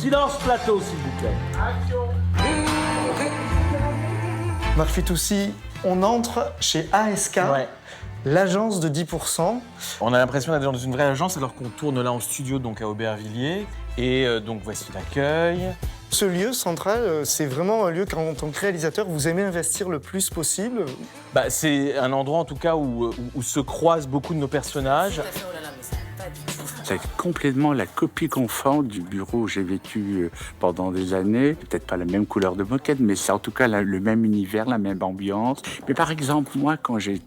Silence plateau, s'il vous plaît. Marc Fitoussi, on entre chez ASK, Ouais. l'agence de 10%. On a l'impression d'être dans une vraie agence alors qu'on tourne là en studio donc à Aubervilliers. Et donc voici l'accueil. Ce lieu central, c'est vraiment un lieu qu'en tant que réalisateur, vous aimez investir le plus possible. Bah, c'est un endroit en tout cas où se croisent beaucoup de nos personnages. C'est complètement la copie conforme du bureau où j'ai vécu pendant des années. Peut-être pas la même couleur de moquette, mais c'est en tout cas le même univers, la même ambiance. Mais par exemple, moi, quand j'ai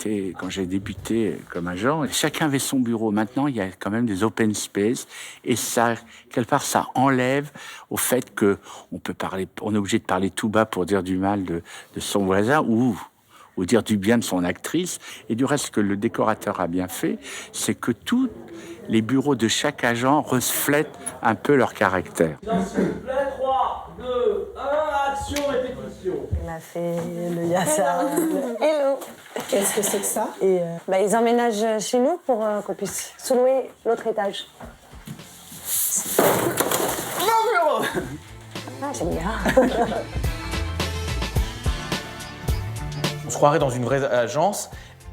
débuté comme agent, chacun avait son bureau. Maintenant, il y a quand même des open space. Et ça, quelque part, ça enlève au fait qu'on peut parler, on est obligé de parler tout bas pour dire du mal de son voisin ou dire du bien de son actrice. Et du reste, ce que le décorateur a bien fait, c'est que tous les bureaux de chaque agent reflètent un peu leur caractère. S'il vous plaît, 3, 2, 1, action, répétition. On a fait le Yassa. Hello. Qu'est-ce que c'est que ça? Et ils emménagent chez nous pour qu'on puisse sous-louer l'autre étage. Mon bureau! Ah, j'aime bien. On se croirait dans une vraie agence.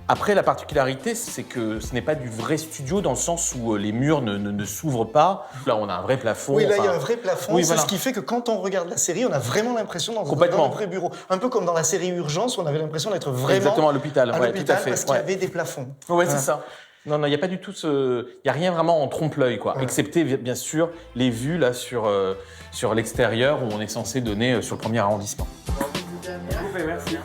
Après, la particularité, c'est que ce n'est pas du vrai studio dans le sens où les murs ne s'ouvrent pas. Là, on a un vrai plafond. Oui, là, il y a un vrai plafond. Oui, c'est voilà. ce qui fait que quand on regarde la série, on a vraiment l'impression dans Complètement. un vrai bureau. Un peu comme dans la série Urgence, où on avait l'impression d'être vraiment Exactement, à l'hôpital. Ouais, l'hôpital, tout à fait. parce qu'il y Ouais. avait des plafonds. Ouais, c'est ça. Non, il n'y a pas du tout il n'y a rien vraiment en trompe-l'œil, quoi. Ouais. Excepté, bien sûr, les vues là sur l'extérieur où on est censé donner sur le premier arrondissement. Merci.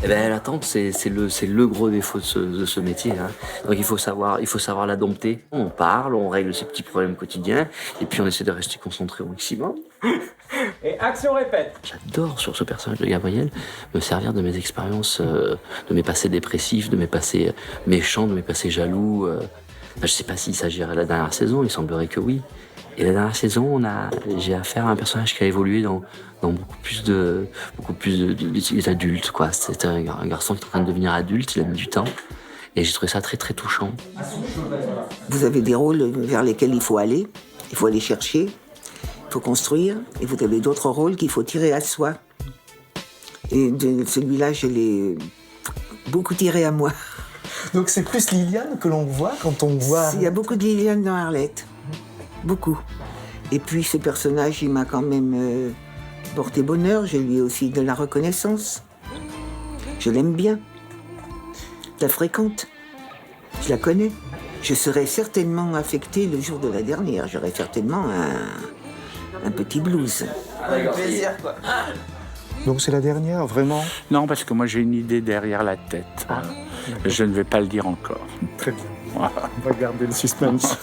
Eh ben, l'attente, c'est le gros défaut de ce métier. Hein. Donc il faut savoir la dompter. On parle, on règle ses petits problèmes quotidiens, et puis on essaie de rester concentré au maximum. Et action répète. J'adore, sur ce personnage de Gabriel, me servir de mes expériences, de mes passés dépressifs, de mes passés méchants, de mes passés jaloux. Je sais pas s'il s'agirait de la dernière saison, il semblerait que oui. Et la dernière saison, j'ai affaire à un personnage qui a évolué dans beaucoup plus des adultes, quoi. C'était un garçon qui est en train de devenir adulte, il a mis du temps. Et j'ai trouvé ça très, très touchant. Vous avez des rôles vers lesquels il faut aller chercher, il faut construire, et vous avez d'autres rôles qu'il faut tirer à soi. Et de celui-là, je l'ai beaucoup tiré à moi. Donc c'est plus Liliane que l'on voit quand on voit... Il y a beaucoup de Liliane dans Arlette. Beaucoup. Et puis ce personnage, il m'a quand même porté bonheur. Je lui ai aussi de la reconnaissance. Je l'aime bien. Je la fréquente. Je la connais. Je serais certainement affectée le jour de la dernière. J'aurais certainement un petit blues. Avec plaisir, quoi. Donc c'est la dernière, vraiment? Non, parce que moi j'ai une idée derrière la tête. Je ne vais pas le dire encore. Très bien. On va garder le suspense.